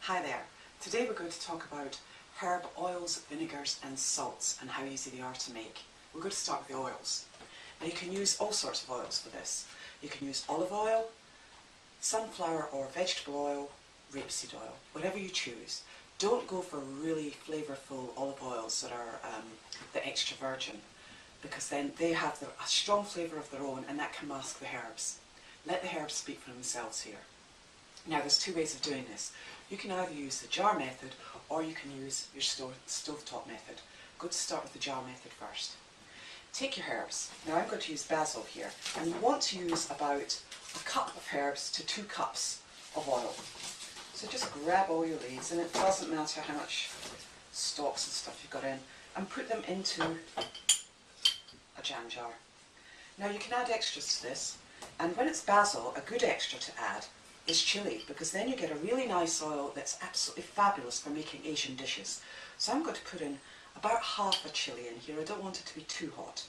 Hi there. Today we're going to talk about herb oils, vinegars and salts and how easy they are to make. We're going to start with the oils. Now you can use all sorts of oils for this. You can use olive oil, sunflower or vegetable oil, rapeseed oil, whatever you choose. Don't go for really flavourful olive oils that are the extra virgin, because then they have a strong flavour of their own and that can mask the herbs. Let the herbs speak for themselves here. Now there's two ways of doing this. You can either use the jar method or you can use your stovetop method. I'm going to start with the jar method first. Take your herbs. Now I'm going to use basil here, and you want to use about a cup of herbs to 2 cups of oil. So just grab all your leaves, and it doesn't matter how much stalks and stuff you've got in, and put them into a jam jar. Now you can add extras to this, and when it's basil, a good extra to add is chilli, because then you get a really nice oil that's absolutely fabulous for making Asian dishes. So I'm going to put in about half a chilli in here. I don't want it to be too hot.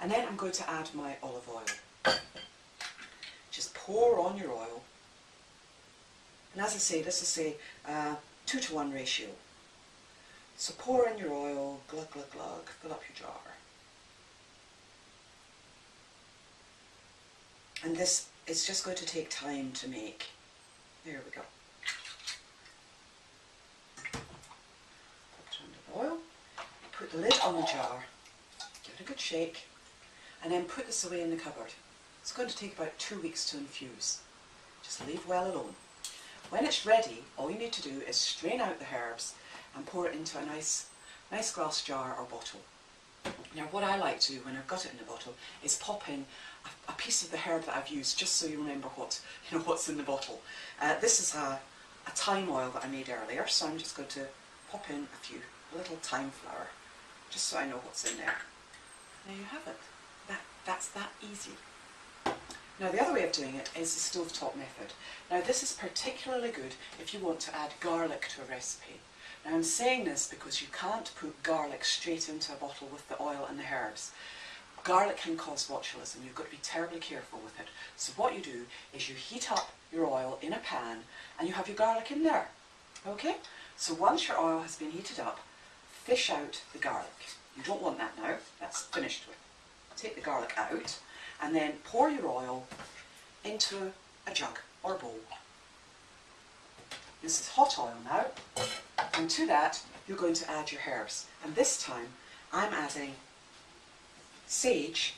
And then I'm going to add my olive oil. Just pour on your oil. And as I say, this is a 2-to-1 ratio. So pour in your oil, glug, glug, glug, fill up your jar. And this is just going to take time to make. There we go. Put it under the oil, put the lid on the jar, give it a good shake, and then put this away in the cupboard. It's going to take about 2 weeks to infuse. Just leave well alone. When it's ready, all you need to do is strain out the herbs and pour it into a nice glass jar or bottle. Now what I like to do when I've got it in the bottle is pop in a piece of the herb that I've used, just so you remember what's in the bottle. This is a thyme oil that I made earlier, so I'm just going to pop in a little thyme flower, just so I know what's in there. There you have it. That's that easy. Now the other way of doing it is the stovetop method. Now this is particularly good if you want to add garlic to a recipe. Now I'm saying this because you can't put garlic straight into a bottle with the oil and the herbs. Garlic can cause botulism. You've got to be terribly careful with it. So what you do is you heat up your oil in a pan and you have your garlic in there. Okay? So once your oil has been heated up, fish out the garlic. You don't want that now. That's finished with. Take the garlic out and then pour your oil into a jug or bowl. This is hot oil now, and to that you're going to add your herbs. And this time I'm adding sage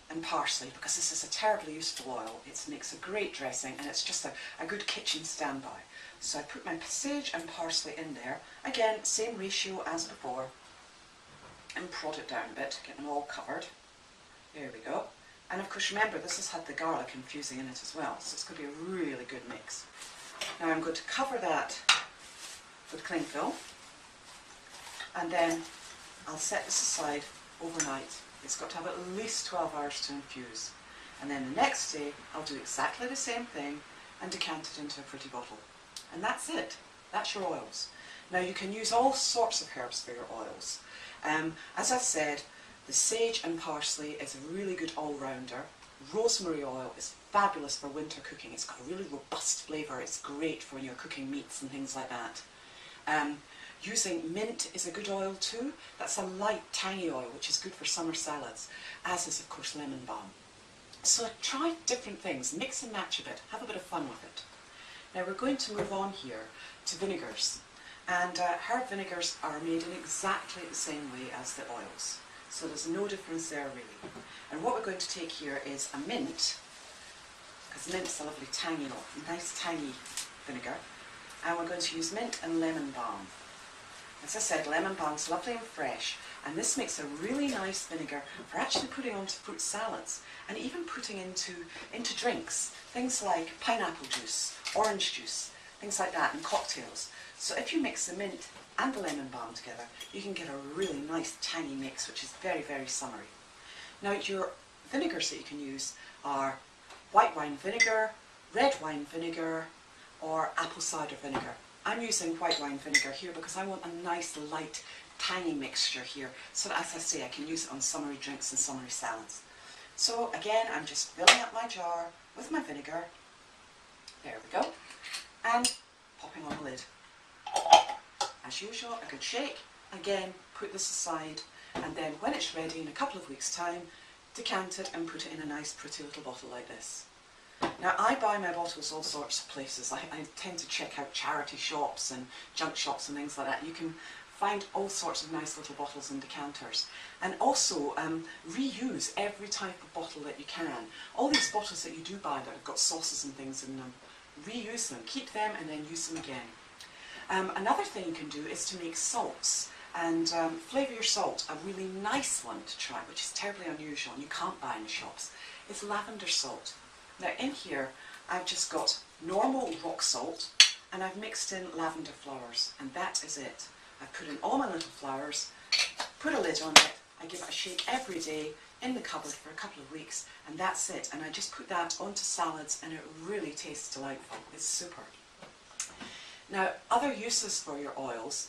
and parsley, because this is a terribly useful oil. It makes a great dressing and it's just a good kitchen standby. So I put my sage and parsley in there, again same ratio as before, and prod it down a bit, get them all covered. There we go. And of course remember, this has had the garlic infusing in it as well, so it's going to be a really good mix. Now I'm going to cover that with cling film, and then I'll set this aside overnight. It's got to have at least 12 hours to infuse. And then the next day I'll do exactly the same thing and decant it into a pretty bottle. And that's it. That's your oils. Now you can use all sorts of herbs for your oils. As I've said, the sage and parsley is a really good all-rounder. Rosemary oil is fabulous for winter cooking. It's got a really robust flavour. It's great for when you're cooking meats and things like that. Using mint is a good oil too. That's a light, tangy oil, which is good for summer salads, as is of course lemon balm. So try different things, mix and match a bit, have a bit of fun with it. Now we're going to move on here to vinegars. And herb vinegars are made in exactly the same way as the oils. So there's no difference there really. And what we're going to take here is a mint, because mint's a lovely tangy oil, nice tangy vinegar. And we're going to use mint and lemon balm. As I said, lemon balm's lovely and fresh, and this makes a really nice vinegar for actually putting onto fruit salads and even putting into drinks, things like pineapple juice, orange juice, things like that, and cocktails. So if you mix the mint and the lemon balm together, you can get a really nice tangy mix, which is very, very summery. Now your vinegars that you can use are white wine vinegar, red wine vinegar, or apple cider vinegar. I'm using white wine vinegar here because I want a nice light tangy mixture here, so that, as I say, I can use it on summery drinks and summery salads. So again, I'm just filling up my jar with my vinegar. There we go. And pop tapping on the lid. As usual, a good shake. Again, put this aside, and then when it's ready in a couple of weeks' time, decant it and put it in a nice pretty little bottle like this. Now, I buy my bottles all sorts of places. I tend to check out charity shops and junk shops and things like that. You can find all sorts of nice little bottles and decanters. And also reuse every type of bottle that you can. All these bottles that you do buy that have got sauces and things in them, reuse them, keep them and then use them again. Another thing you can do is to make salts and flavour your salt. A really nice one to try, which is terribly unusual and you can't buy in the shops, is lavender salt. Now in here I've just got normal rock salt and I've mixed in lavender flowers, and that is it. I've put in all my little flowers, put a lid on it, I give it a shake every day in the cupboard for a couple of weeks, and that's it. And I just put that onto salads and it really tastes delightful. It's super. Now, other uses for your oils,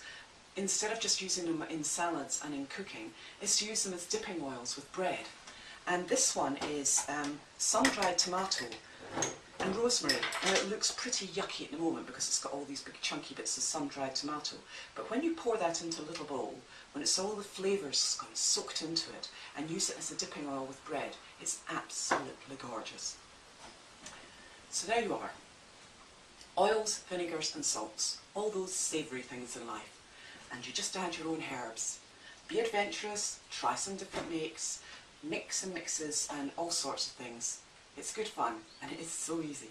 instead of just using them in salads and in cooking, is to use them as dipping oils with bread. And this one is sun-dried tomato and rosemary. Now it looks pretty yucky at the moment because it's got all these big chunky bits of sun-dried tomato. But when you pour that into a little bowl, when it's all the flavours kind of soaked into it, and use it as a dipping oil with bread, it's absolutely gorgeous. So there you are. Oils, vinegars and salts. All those savoury things in life. And you just add your own herbs. Be adventurous, try some different makes, mix and mixes and all sorts of things. It's good fun and it is so easy.